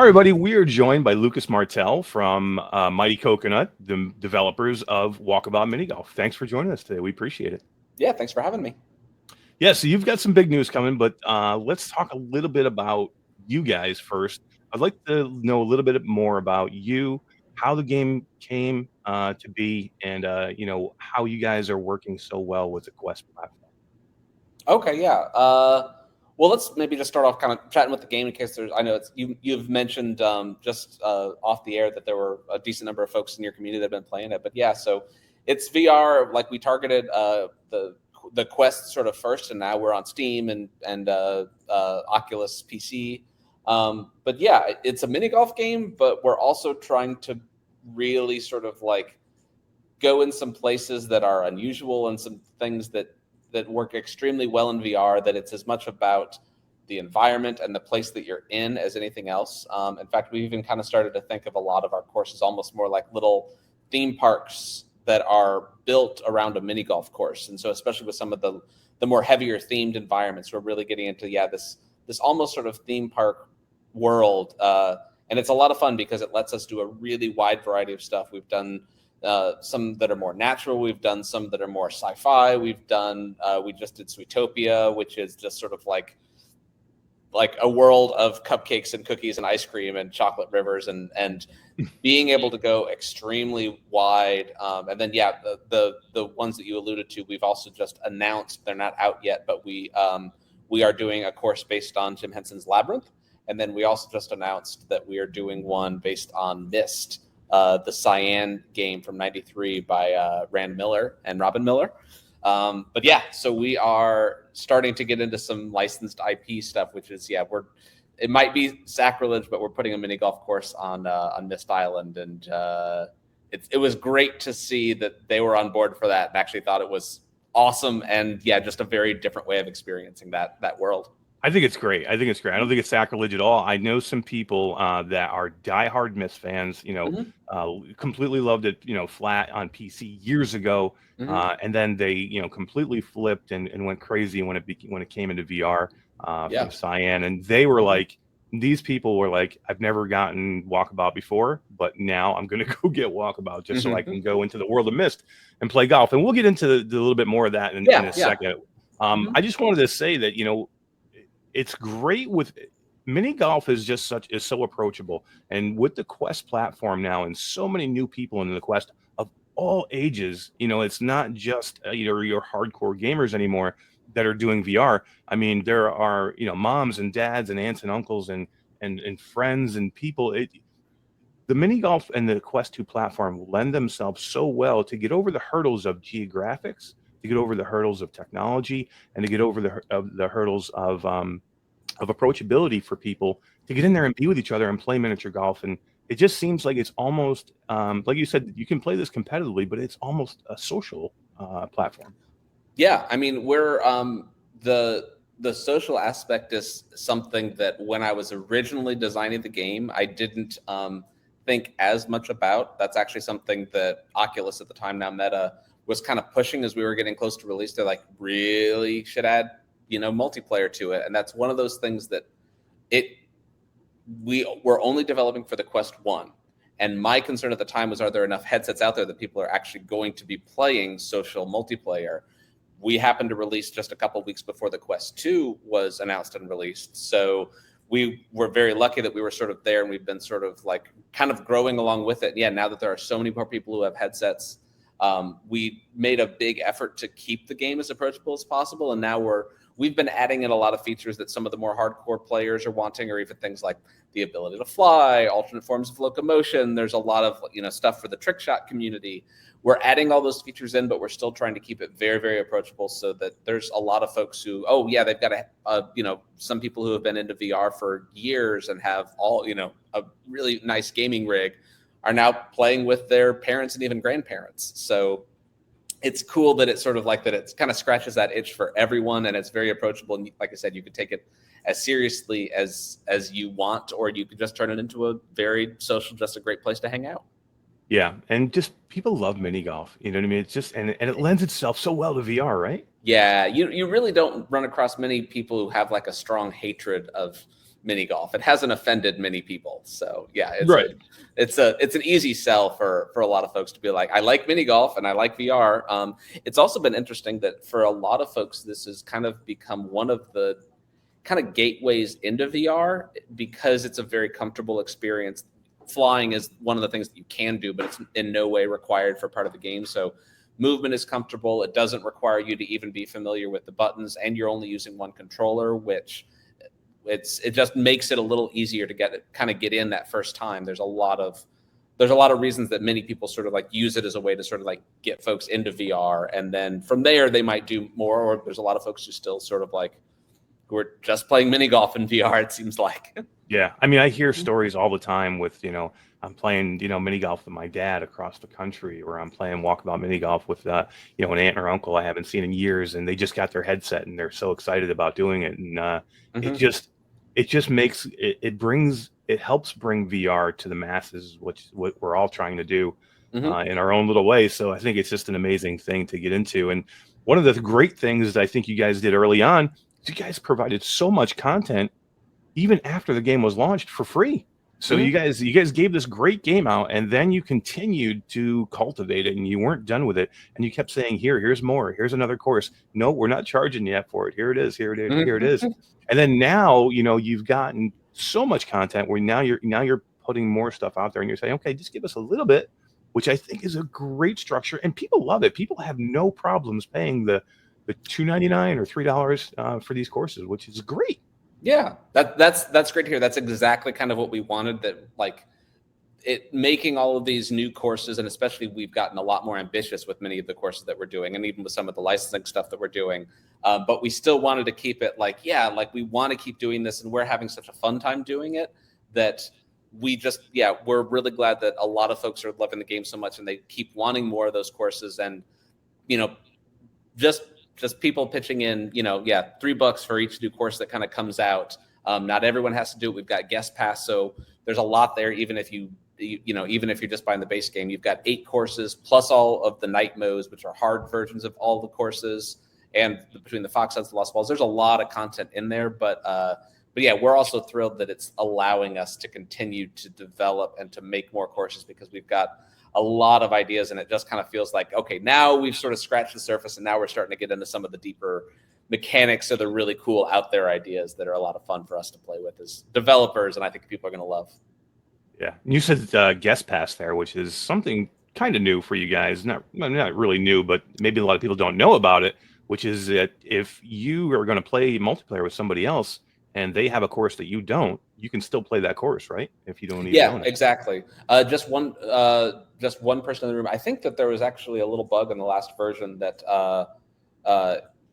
All right, everybody. We are joined by Lucas Martell from Mighty Coconut, the developers of Walkabout Mini Golf. Thanks for joining us today. We appreciate it. Yeah, thanks for having me. Yeah, so you've got some big news coming, but let's talk a little bit about you guys first. I'd like to know a little bit more about you, how the game came to be, and how you guys are working so well with the Quest platform. Okay, yeah. Well, let's maybe just start off kind of chatting with the game in case there's. I know it's you've mentioned just off the air that there were a decent number of folks in your community that have been playing it, but yeah, so it's VR. Like we targeted the Quest sort of first, and now we're on Steam and Oculus PC. But yeah, it's a mini golf game, but we're also trying to really sort of like go in some places that are unusual and some things that work extremely well in VR, that it's as much about the environment and the place that you're in as anything else. In fact, we've even kind of started to think of a lot of our courses almost more like little theme parks that are built around a mini golf course. And so especially with some of the more heavier themed environments, we're really getting into, this almost sort of theme park world. And it's a lot of fun because it lets us do a really wide variety of stuff. We've done some that are more natural. We've done some that are more sci-fi. We've done, we just did Sweetopia, which is just sort of like a world of cupcakes and cookies and ice cream and chocolate rivers and being able to go extremely wide. And then, the ones that you alluded to, we've also just announced, they're not out yet, but we are doing a course based on Jim Henson's Labyrinth. And then we also just announced that we are doing one based on Myst, the Cyan game from '93 by Rand Miller and Robin Miller. But yeah, so we are starting to get into some licensed IP stuff, which is, it might be sacrilege, but we're putting a mini golf course on Myst Island. And it was great to see that they were on board for that and actually thought it was awesome. And yeah, just a very different way of experiencing that world. I think it's great. I don't think it's sacrilege at all. I know some people that are diehard Myst fans, completely loved it, flat on PC years ago. And then they, completely flipped and went crazy when it came into VR from Cyan. And they were like, these people were like, I've never gotten Walkabout before, but now I'm going to go get Walkabout just so I can go into the world of Myst and play golf. And we'll get into a little bit more of that in a second. I just wanted to say that, it's great with mini golf is so approachable, and with the Quest platform now and so many new people into the Quest of all ages, it's not just your hardcore gamers anymore that are doing VR. I mean, there are moms and dads and aunts and uncles and friends and people. The mini golf and the Quest 2 platform lend themselves so well to get over the hurdles of geographics, to get over the hurdles of technology, and to get over the hurdles of approachability for people to get in there and be with each other and play miniature golf. And it just seems like it's almost like you said, you can play this competitively, but it's almost a social platform. Yeah, I mean, we're the social aspect is something that when I was originally designing the game, I didn't think as much about. That's actually something that Oculus at the time, now Meta, was kind of pushing as we were getting close to release. They're like, really should add, multiplayer to it. And that's one of those things that we were only developing for the Quest 1. And my concern at the time was, are there enough headsets out there that people are actually going to be playing social multiplayer? We happened to release just a couple of weeks before the Quest 2 was announced and released. So we were very lucky that we were sort of there, and we've been sort of like kind of growing along with it. Yeah, now that there are so many more people who have headsets, we made a big effort to keep the game as approachable as possible. And now we've been adding in a lot of features that some of the more hardcore players are wanting, or even things like the ability to fly, alternate forms of locomotion. There's a lot of stuff for the trick shot community. We're adding all those features in, but we're still trying to keep it very, very approachable, so that there's a lot of folks who, they've got some people who have been into VR for years and have a really nice gaming rig, are now playing with their parents and even grandparents. So it's cool that it's sort of like that. It kind of scratches that itch for everyone, and it's very approachable. And like I said, you could take it as seriously as you want, or you could just turn it into a very social, just a great place to hang out. Yeah, and just people love mini golf. You know what I mean? It's just and it lends itself so well to VR, right? Yeah, you really don't run across many people who have like a strong hatred of mini golf. It hasn't offended many people. So yeah, it's an easy sell for a lot of folks to be like, I like mini golf and I like VR. It's also been interesting that for a lot of folks, this has kind of become one of the kind of gateways into VR because it's a very comfortable experience. Flying is one of the things that you can do, but it's in no way required for part of the game. So movement is comfortable. It doesn't require you to even be familiar with the buttons, and you're only using one controller, which it just makes it a little easier to get in that first time. There's a lot of reasons that many people sort of like use it as a way to sort of like get folks into VR, and then from there they might do more. Or there's a lot of folks who still sort of like who are just playing mini golf in VR. It seems like. Yeah, I mean, I hear stories all the time with I'm playing mini golf with my dad across the country, or I'm playing walkabout mini golf with an aunt or uncle I haven't seen in years, and they just got their headset and they're so excited about doing it, and it just makes it helps bring VR to the masses, which what we're all trying to do in our own little way. So I think it's just an amazing thing to get into. And one of the great things that I think you guys did early on is you guys provided so much content even after the game was launched for free. So you guys gave this great game out, and then you continued to cultivate it, and you weren't done with it, and you kept saying, here's more, here's another course. No, we're not charging yet for it. Here it is. Here it is. And then now, you've gotten so much content where now you're putting more stuff out there, and you're saying, okay, just give us a little bit, which I think is a great structure, and people love it. People have no problems paying the $2.99 or $3 for these courses, which is great. Yeah, that's great to hear. That's exactly kind of what we wanted, that like it making all of these new courses, and especially we've gotten a lot more ambitious with many of the courses that we're doing, and even with some of the licensing stuff that we're doing. But we still wanted to keep it like we want to keep doing this, and we're having such a fun time doing it that we're really glad that a lot of folks are loving the game so much, and they keep wanting more of those courses. And just people pitching in, $3 for each new course that kind of comes out. Not everyone has to do it. We've got guest pass, so there's a lot there. Even if even if you're just buying the base game, you've got 8 courses plus all of the night modes, which are hard versions of all the courses. And between the Fox Hunt and Lost Balls, there's a lot of content in there. But yeah, we're also thrilled that it's allowing us to continue to develop and to make more courses, because we've got a lot of ideas, and it just kind of feels like, okay, now we've sort of scratched the surface, and now we're starting to get into some of the deeper mechanics of the really cool out there ideas that are a lot of fun for us to play with as developers, and I think people are going to love. Yeah, you said guest pass there, which is something kind of new for you guys. Not really new, but maybe a lot of people don't know about it, which is that if you are going to play multiplayer with somebody else and they have a course that you don't, you can still play that course, right? If you don't even own it. Exactly. Just one person in the room. I think that there was actually a little bug in the last version that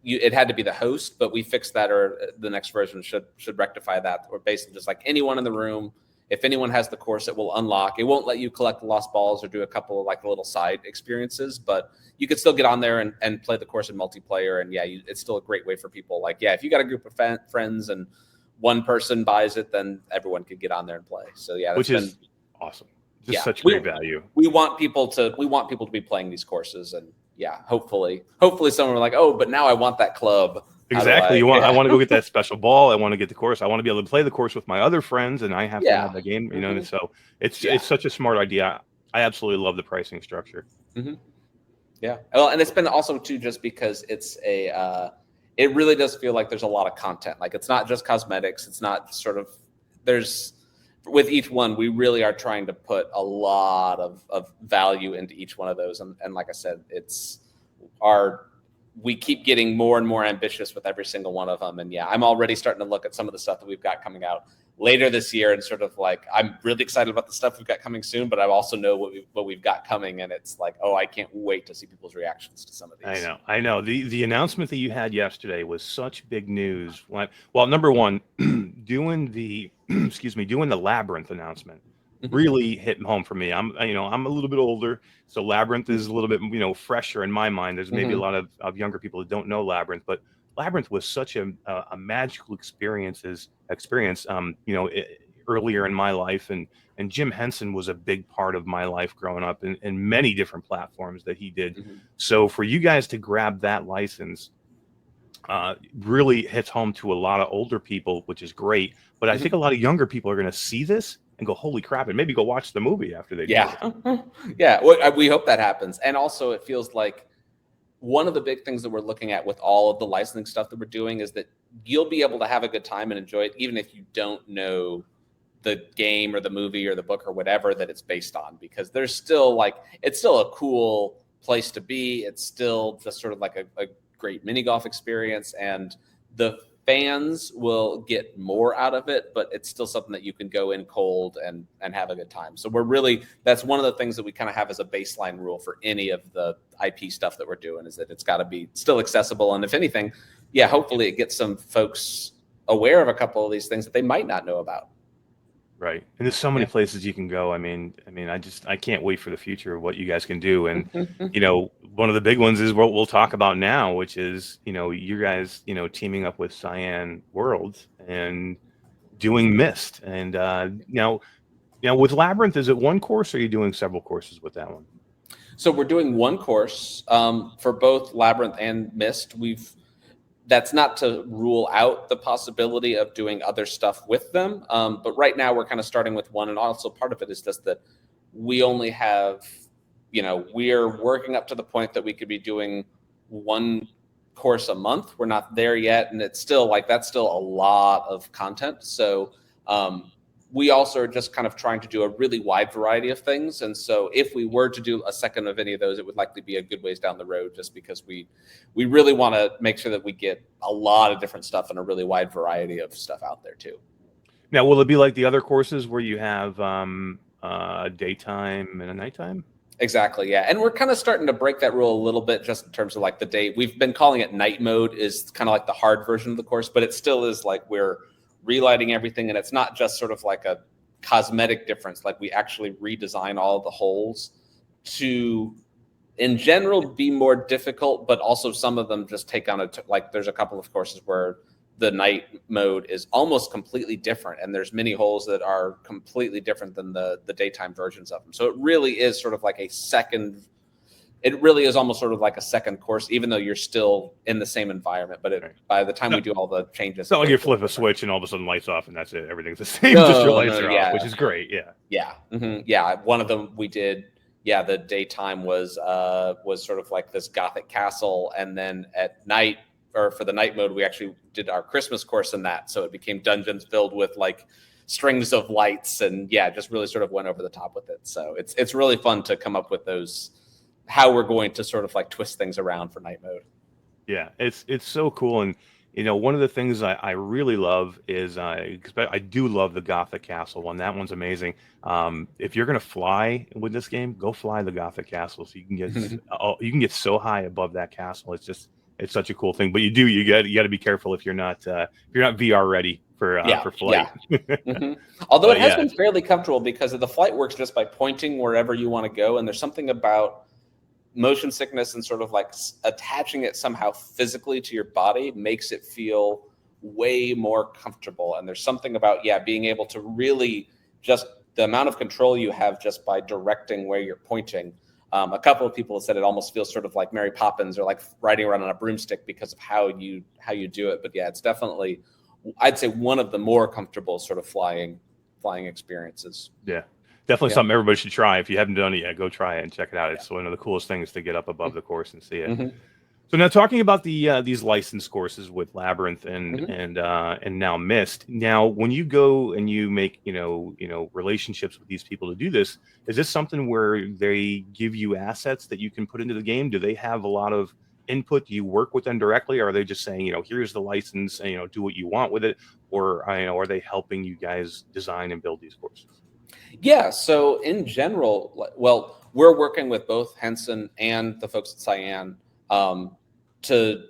it had to be the host, but we fixed that, or the next version should rectify that. Or basically just like anyone in the room, if anyone has the course, it will unlock. It won't let you collect the lost balls or do a couple of like little side experiences, but you could still get on there and play the course in multiplayer. And it's still a great way for people. Like, if you got a group of friends and one person buys it, then everyone could get on there and play. So which is awesome. Just such great value. We want people to be playing these courses, and hopefully someone will like, oh, but now I want that club. Exactly. I want to go get that special ball. I want to get the course. I want to be able to play the course with my other friends, and I have to have the game. So it's such a smart idea. I absolutely love the pricing structure. Yeah. Well, and it's been also too, just because it's it really does feel like there's a lot of content. Like, it's not just cosmetics. It's not sort of, with each one, we really are trying to put a lot of value into each one of those. And like I said, we keep getting more and more ambitious with every single one of them. And I'm already starting to look at some of the stuff that we've got coming out later this year, and sort of like, I'm really excited about the stuff we've got coming soon, but I also know what we've got coming, and it's like, oh, I can't wait to see people's reactions to some of these. I know. The announcement that you had yesterday was such big news. Well, number one, doing the Labyrinth announcement really hit home for me. I'm a little bit older, so Labyrinth is a little bit fresher in my mind. There's maybe a lot of younger people that don't know Labyrinth, but Labyrinth was such a magical experience earlier in my life, and Jim Henson was a big part of my life growing up in many different platforms that he did. So for you guys to grab that license, really hits home to a lot of older people, which is great. But I think a lot of younger people are going to see this and go, "Holy crap!" and maybe go watch the movie after they do it. Yeah. Well, we hope that happens. And also, it feels like one of the big things that we're looking at with all of the licensing stuff that we're doing is that you'll be able to have a good time and enjoy it, even if you don't know the game or the movie or the book or whatever that it's based on, because there's still it's still a cool place to be. It's still just sort of like a great mini golf experience, and the fans will get more out of it, but it's still something that you can go in cold and have a good time. So that's one of the things that we kind of have as a baseline rule for any of the IP stuff that we're doing, is that it's got to be still accessible. And if anything, hopefully it gets some folks aware of a couple of these things that they might not know about. Right. And there's so many places you can go. I mean, I can't wait for the future of what you guys can do. And, one of the big ones is what we'll talk about now, which is, you guys, teaming up with Cyan Worlds and doing Myst. And now with Labyrinth, is it one course or are you doing several courses with that one? So we're doing one course for both Labyrinth and Myst. That's not to rule out the possibility of doing other stuff with them. But right now we're kind of starting with one. And also part of it is just that we only have, we're working up to the point that we could be doing one course a month. We're not there yet. And it's still that's still a lot of content. So we also are just kind of trying to do a really wide variety of things. And so if we were to do a second of any of those, it would likely be a good ways down the road, just because we really want to make sure that we get a lot of different stuff and a really wide variety of stuff out there too. Now, will it be like the other courses where you have daytime and a nighttime? Exactly. Yeah. And we're kind of starting to break that rule a little bit, just in terms of the day. We've been calling it night mode, is kind of like the hard version of the course, but it still is we're relighting everything, and it's not just sort of like a cosmetic difference. We actually redesign all of the holes to, in general, be more difficult, but also some of them just take on there's a couple of courses where the night mode is almost completely different, and there's many holes that are completely different than the daytime versions of them. So it really is sort of like a second. It really is almost sort of like a second course, even though you're still in the same environment. But by the time we do all the changes, it's not like you flip a switch and all of a sudden lights off and that's it. Everything's the same. Just your lights are off, which is great. Yeah. Yeah. Mm-hmm. Yeah. One of them we did. Yeah. The daytime was sort of like this Gothic castle. And then at night, or for the night mode, we actually did our Christmas course in that. So it became dungeons filled with strings of lights, and just really sort of went over the top with it. So it's really fun to come up with those, how we're going to sort of twist things around for night mode. Yeah, it's so cool. And one of the things I really love is I do love the Gothic Castle one. That one's amazing. If you're gonna fly with this game, go fly the Gothic Castle, so you can get so high above that castle. It's such a cool thing. But you got to be careful if you're not VR ready for flight. Yeah. Mm-hmm. Although it has been fairly comfortable, because the flight works just by pointing wherever you want to go, and there's something about motion sickness and sort of attaching it somehow physically to your body makes it feel way more comfortable. And there's something about being able to really, just the amount of control you have just by directing where you're pointing. A couple of people have said it almost feels sort of like Mary Poppins, or riding around on a broomstick, because of how you do it. But it's definitely, I'd say, one of the more comfortable sort of flying experiences. Yeah. Definitely something everybody should try. If you haven't done it yet, go try it and check it out. It's one of the coolest things to get up above the course and see it. Mm-hmm. So now, talking about these licensed courses with Labyrinth and now Myst. Now, when you go and you make relationships with these people to do this, is this something where they give you assets that you can put into the game? Do they have a lot of input? Do you work with them directly, or are they just saying, here's the license, and do what you want with it, or are they helping you guys design and build these courses? Yeah. So in general, we're working with both Henson and the folks at Cyan to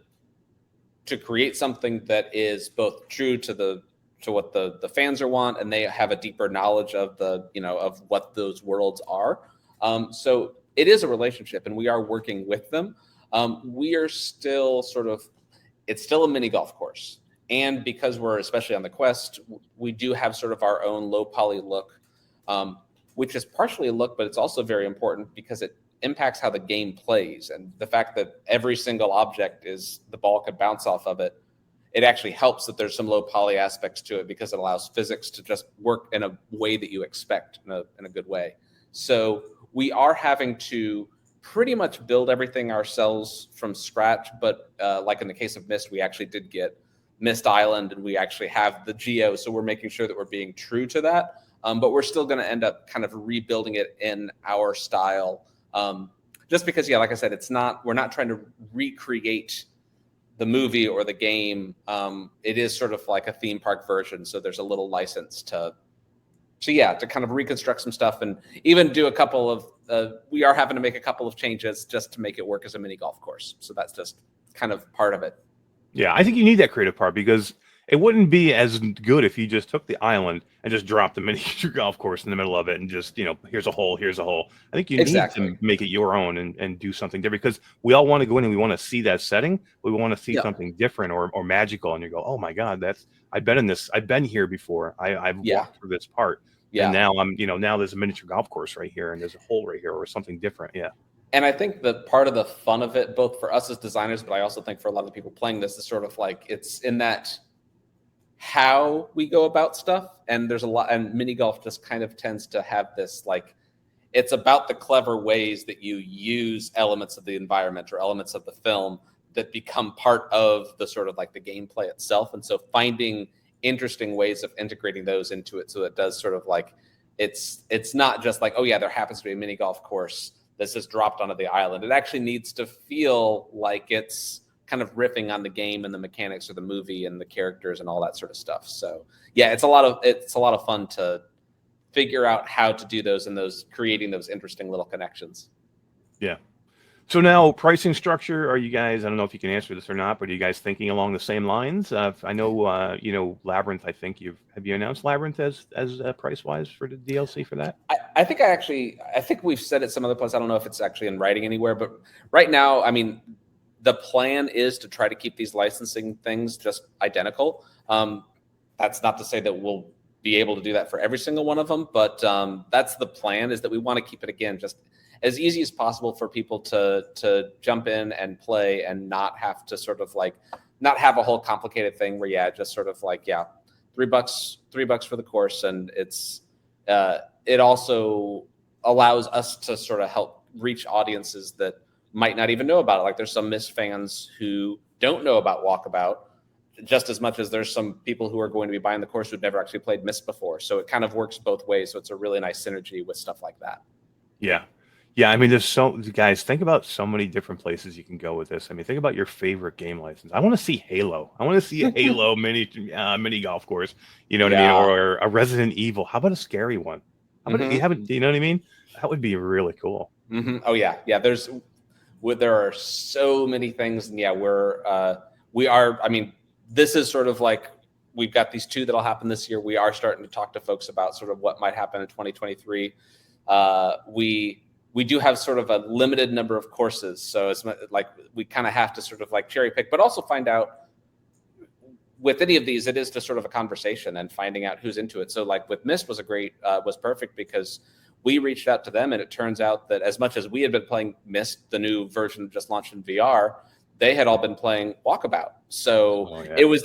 create something that is both true to what the fans want, and they have a deeper knowledge of of what those worlds are. So it is a relationship, and we are working with them. We are still it's still a mini golf course. And because we're especially on the Quest, we do have sort of our own low poly look, which is partially a look, but it's also very important because impacts how the game plays, and the fact that every single object is the ball could bounce off of it. It actually helps that there's some low poly aspects to it because it allows physics to just work in a way that you expect in a good way. So we are having to pretty much build everything ourselves from scratch. But like in the case of Myst, we actually did get Myst Island, and we actually have the geo. So we're making sure that we're being true to that. But we're still going to end up kind of rebuilding it in our style. Just because, yeah, like I said, we're not trying to recreate the movie or the game. It is sort of like a theme park version. So there's a little license to kind of reconstruct some stuff, and even do a couple of, we are having to make a couple of changes just to make it work as a mini golf course. So that's just kind of part of it. Yeah, I think you need that creative part, because it wouldn't be as good if you just took the island and just dropped the miniature golf course in the middle of it and just, here's a hole, here's a hole. I think you need to make it your own and do something different, because we all want to go in and we want to see that setting. We want to see something different or magical. And you go, oh my God, I've been in this. I've been here before. I've walked through this part. Yeah. And now now there's a miniature golf course right here, and there's a hole right here, or something different. Yeah. And I think that part of the fun of it, both for us as designers, but I also think for a lot of the people playing this, is sort of like, it's in that how we go about stuff. And there's a lot, and mini golf just kind of tends to have this, like, it's about the clever ways that you use elements of the environment or elements of the film that become part of the sort of like the gameplay itself. And so finding interesting ways of integrating those into it, so it does sort of like, it's not just like, oh yeah, there happens to be a mini golf course that's just dropped onto the island. It actually needs to feel like it's kind of riffing on the game and the mechanics of the movie and the characters and all that sort of stuff. So yeah, it's a lot of fun to figure out how to do those, and creating those interesting little connections. Yeah. So now, pricing structure, are you guys, I don't know if you can answer this or not, but are you guys thinking along the same lines? I know, Labyrinth, have you announced Labyrinth as price-wise for the DLC for that? I think we've said it some other place. I don't know if it's actually in writing anywhere, but right now, I mean, the plan is to try to keep these licensing things just identical. That's not to say that we'll be able to do that for every single one of them, but that's the plan, is that we want to keep it, again, just as easy as possible for people to jump in and play, and not have to sort of like, not have a whole complicated thing where, just sort of like, $3 for the course. And it also allows us to sort of help reach audiences that might not even know about it. Like, there's some Myst fans who don't know about Walkabout, just as much as there's some people who are going to be buying the course who've never actually played Myst before. So it kind of works both ways. So it's a really nice synergy with stuff like that. Yeah. Yeah, I mean, guys, think about so many different places you can go with this. I mean, think about your favorite game license. I want to see Halo. I want to see a Halo mini golf course. You know what I mean? Or a Resident Evil. How about a scary one? How about you know what I mean? That would be really cool. Mm-hmm. Oh yeah, yeah. There are so many things, and we are. I mean, this is sort of like, we've got these two that'll happen this year. We are starting to talk to folks about sort of what might happen in 2023. We do have sort of a limited number of courses. So it's like, we kind of have to sort of like cherry pick, but also find out with any of these, it is just sort of a conversation and finding out who's into it. So like with Myst was perfect, because we reached out to them, and it turns out that as much as we had been playing Myst, the new version just launched in VR, they had all been playing Walkabout. So it was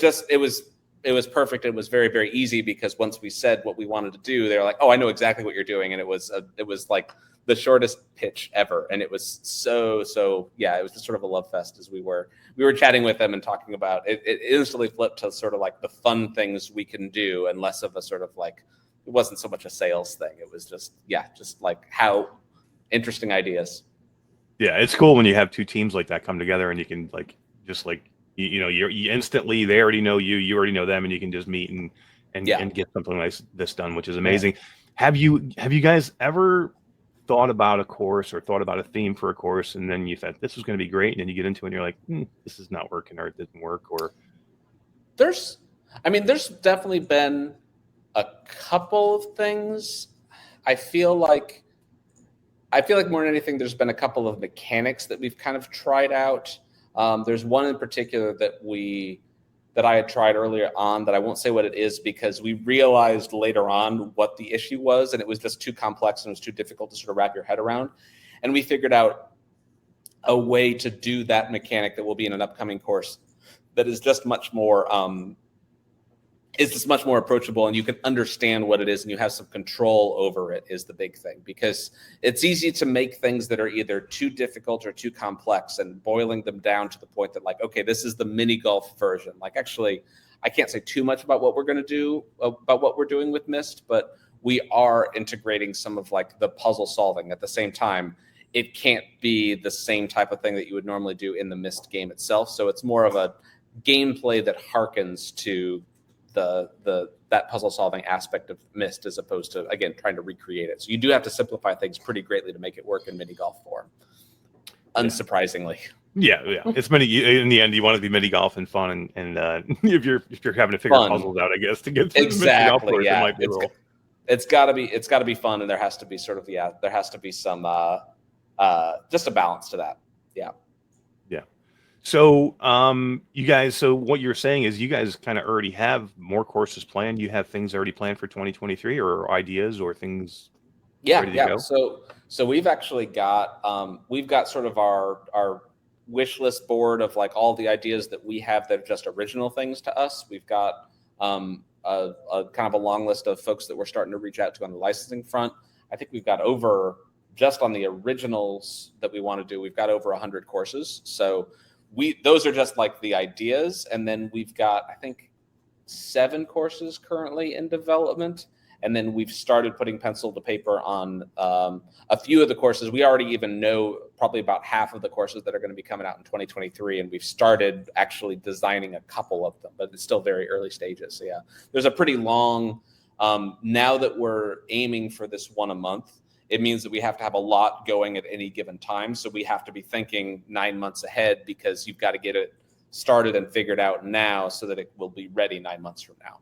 perfect. It was very, very easy, because once we said what we wanted to do, they were like, oh, I know exactly what you're doing. And it was like the shortest pitch ever. And it was so, it was just sort of a love fest as we were chatting with them and talking about it. It instantly flipped to sort of like the fun things we can do, and less of a sort of like, it wasn't so much a sales thing. It was just like how interesting ideas. Yeah, it's cool when you have two teams like that come together, and you can like, just like, you instantly, they already know you already know them, and you can just meet and get something like this done, which is amazing. Yeah. Have you guys ever thought about a course or thought about a theme for a course, and then you thought this was going to be great, and then you get into it and you're like, this is not working, or it didn't work? Or there's definitely been a couple of things. I feel like more than anything, there's been a couple of mechanics that we've kind of tried out. There's one in particular that I had tried earlier on, that I won't say what it is, because we realized later on what the issue was, and it was just too complex and it was too difficult to sort of wrap your head around. And we figured out a way to do that mechanic that will be in an upcoming course that is just much more approachable, and you can understand what it is and you have some control over it is the big thing, because it's easy to make things that are either too difficult or too complex, and boiling them down to the point that, like, okay, this is the mini golf version. Like, actually, I can't say too much about what we're going to do, about what we're doing with Myst, but we are integrating some of like the puzzle solving. At the same time, it can't be the same type of thing that you would normally do in the Myst game itself. So it's more of a gameplay that harkens to that puzzle solving aspect of Myst, as opposed to, again, trying to recreate it. So you do have to simplify things pretty greatly to make it work in mini golf form, unsurprisingly. Yeah. It's in the end, you want to be mini golf and fun, and if you're having to figure puzzles out, I guess, to get to the mini golf course, it might be it's got to be fun, and there has to be there has to be some just a balance to that. Yeah. So, so what you're saying is you guys kind of already have more courses planned. You have things already planned for 2023, or ideas or things ready to go? So we've actually got sort of our wish list board of like all the ideas that we have that are just original things to us. We've got a kind of a long list of folks that we're starting to reach out to on the licensing front. I think we've got just on the originals that we want to do, we've got over 100 courses. So those are just like the ideas. And then we've got, I think, 7 courses currently in development. And then we've started putting pencil to paper on a few of the courses. We already even know probably about half of the courses that are going to be coming out in 2023. And we've started actually designing a couple of them, but it's still very early stages. So yeah, there's a pretty long, now that we're aiming for this one a month, it means that we have to have a lot going at any given time. So we have to be thinking 9 months ahead, because you've got to get it started and figured out now so that it will be ready 9 months from now.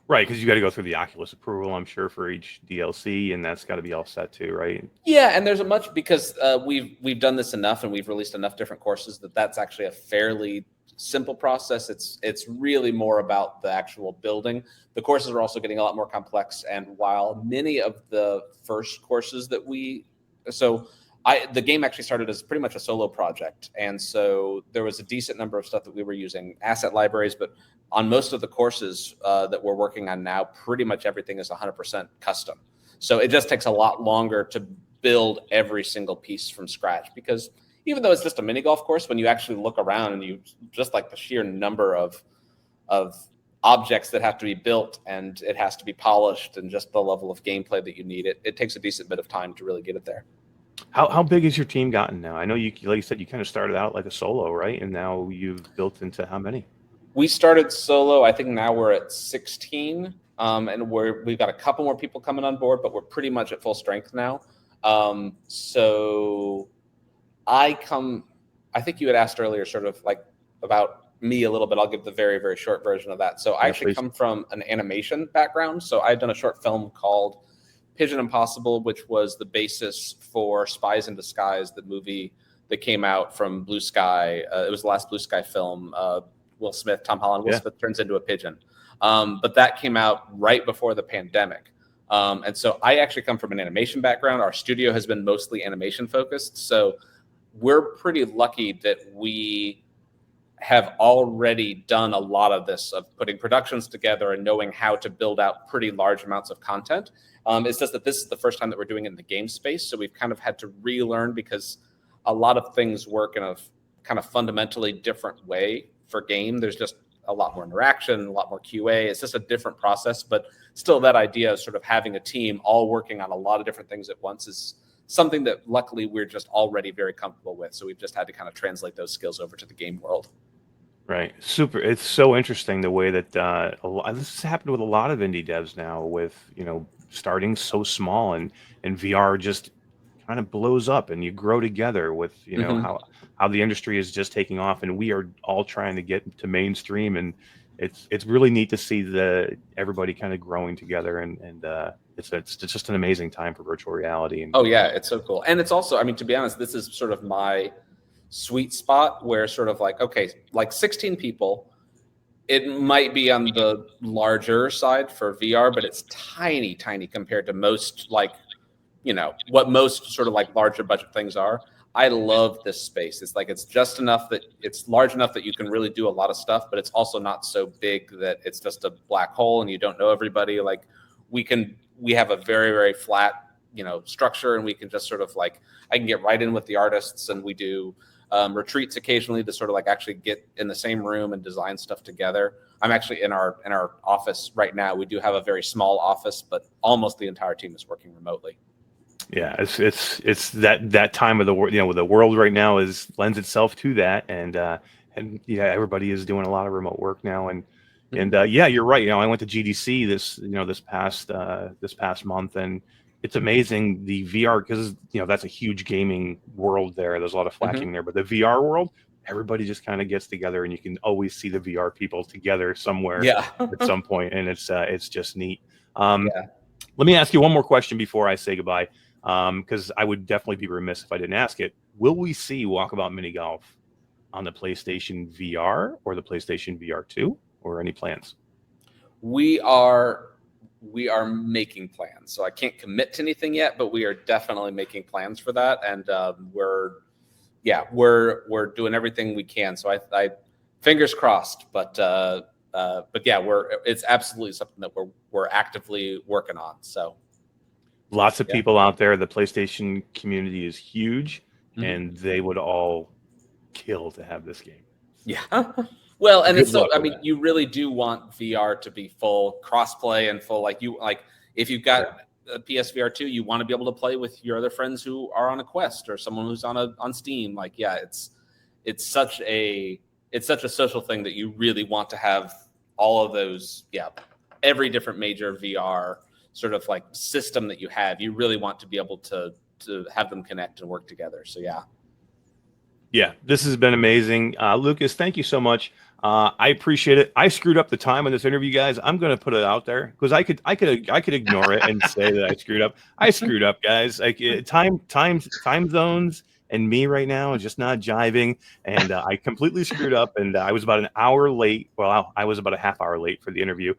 Right, because you got to go through the Oculus approval, I'm sure, for each DLC, and that's got to be all set too, right? Yeah, and there's because we've done this enough and we've released enough different courses that's actually a fairly simple process. It's really more about the actual building. The courses are also getting a lot more complex, and while many of the first courses that the game actually started as pretty much a solo project, and so there was a decent number of stuff that we were using asset libraries, but on most of the courses that we're working on now, pretty much everything is 100% custom. So it just takes a lot longer to build every single piece from scratch, because even though it's just a mini golf course, when you actually look around and you just like the sheer number of objects that have to be built, and it has to be polished, and just the level of gameplay that you need, it takes a decent bit of time to really get it there. How big has your team gotten now? I know like you said, you kind of started out like a solo, right? And now you've built into how many? We started solo. I think now we're at 16, and we've got a couple more people coming on board, but we're pretty much at full strength now. So I think you had asked earlier sort of like about me a little bit. I'll give the very, very short version of that. So I actually come from an animation background. So I've done a short film called Pigeon Impossible, which was the basis for Spies in Disguise, the movie that came out from Blue Sky. It was the last Blue Sky film. Will Smith, Tom Holland, Will Smith turns into a pigeon. But that came out right before the pandemic. And so I actually come from an animation background. Our studio has been mostly animation focused. So we're pretty lucky that we have already done a lot of this, of putting productions together and knowing how to build out pretty large amounts of content. It's just that this is the first time that we're doing it in the game space. So we've kind of had to relearn, because a lot of things work in a kind of fundamentally different way for game. There's just a lot more interaction, a lot more QA. It's just a different process, but still that idea of sort of having a team all working on a lot of different things at once is something that luckily we're just already very comfortable with. So we've just had to kind of translate those skills over to the game world. Right. Super. It's so interesting the way that this has happened with a lot of indie devs now, with, starting so small, and VR just kind of blows up and you grow together with, how the industry is just taking off, and we are all trying to get to mainstream, and it's really neat to see everybody kind of growing together, and it's just an amazing time for virtual reality. And oh yeah, it's so cool. And it's also, I mean, to be honest, this is sort of my sweet spot where sort of like, okay, like 16 people, it might be on the larger side for VR, but it's tiny compared to most like what most sort of like larger budget things are. I love this space. It's like, it's just enough that it's large enough that you can really do a lot of stuff, but it's also not so big that it's just a black hole and you don't know everybody. Like we have a very, very flat, structure, and we can just sort of like, I can get right in with the artists, and we do retreats occasionally to sort of like actually get in the same room and design stuff together. I'm actually in our office right now. We do have a very small office, but almost the entire team is working remotely. Yeah, it's that time of the world, the world right now lends itself to that, and yeah, everybody is doing a lot of remote work now, and yeah, you're right. I went to GDC this past month, and it's amazing the VR, because that's a huge gaming world there. There's a lot of flashing there, but the VR world, everybody just kind of gets together, and you can always see the VR people together somewhere at some point, and it's just neat. Let me ask you one more question before I say goodbye. Because I would definitely be remiss if I didn't ask it. Will we see Walkabout Mini Golf on the PlayStation VR or the PlayStation VR 2, or any plans? We are making plans, so I can't commit to anything yet, but we are definitely making plans for that, and we're doing everything we can. So I fingers crossed, but yeah, it's absolutely something that we're actively working on. So. Lots of people out there. The PlayStation community is huge, and they would all kill to have this game. Yeah. Well, and it's so, I mean, you really do want VR to be full crossplay and full, like if you've got a PSVR 2, you want to be able to play with your other friends who are on a Quest or someone who's on Steam. Like, yeah, it's such a social thing that you really want to have all of those. Yeah. Every different major VR sort of like system that you have, you really want to be able to have them connect and work together. So yeah, this has been amazing. Lucas, thank you so much. I appreciate it. I screwed up the time on this interview, guys. I'm going to put it out there because I could ignore it and say that I screwed up. I screwed up, guys. Like time zones and me right now is just not jiving, and I completely screwed up. And I was about an hour late. Well, I was about a half hour late for the interview.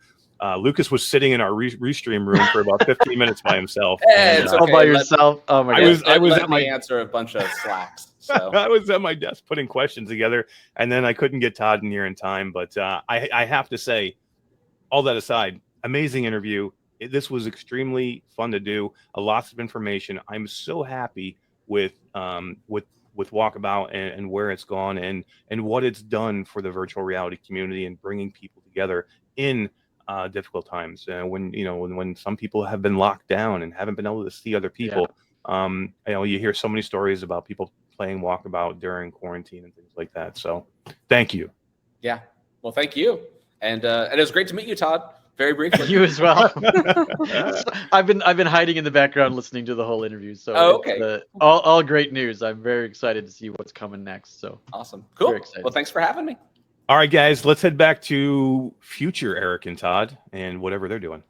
Lucas was sitting in our restream room for about 15 minutes by himself. It's all by yourself. Oh my god! I was at my answer a bunch of slacks. So I was at my desk putting questions together, and then I couldn't get Todd in here in time. But I have to say, all that aside, amazing interview. This was extremely fun to do. Lots of information. I'm so happy with Walkabout and where it's gone and what it's done for the virtual reality community and bringing people together in difficult times, when some people have been locked down and haven't been able to see other people. You hear so many stories about people playing Walkabout during quarantine and things like that. So thank you. Yeah, well, thank you, and it was great to meet you, Todd. Very briefly. You as well. I've been hiding in the background listening to the whole interview. So okay, all great news. I'm very excited to see what's coming next. So awesome, cool. Well, thanks for having me. All right, guys, let's head back to future Eric and Todd and whatever they're doing.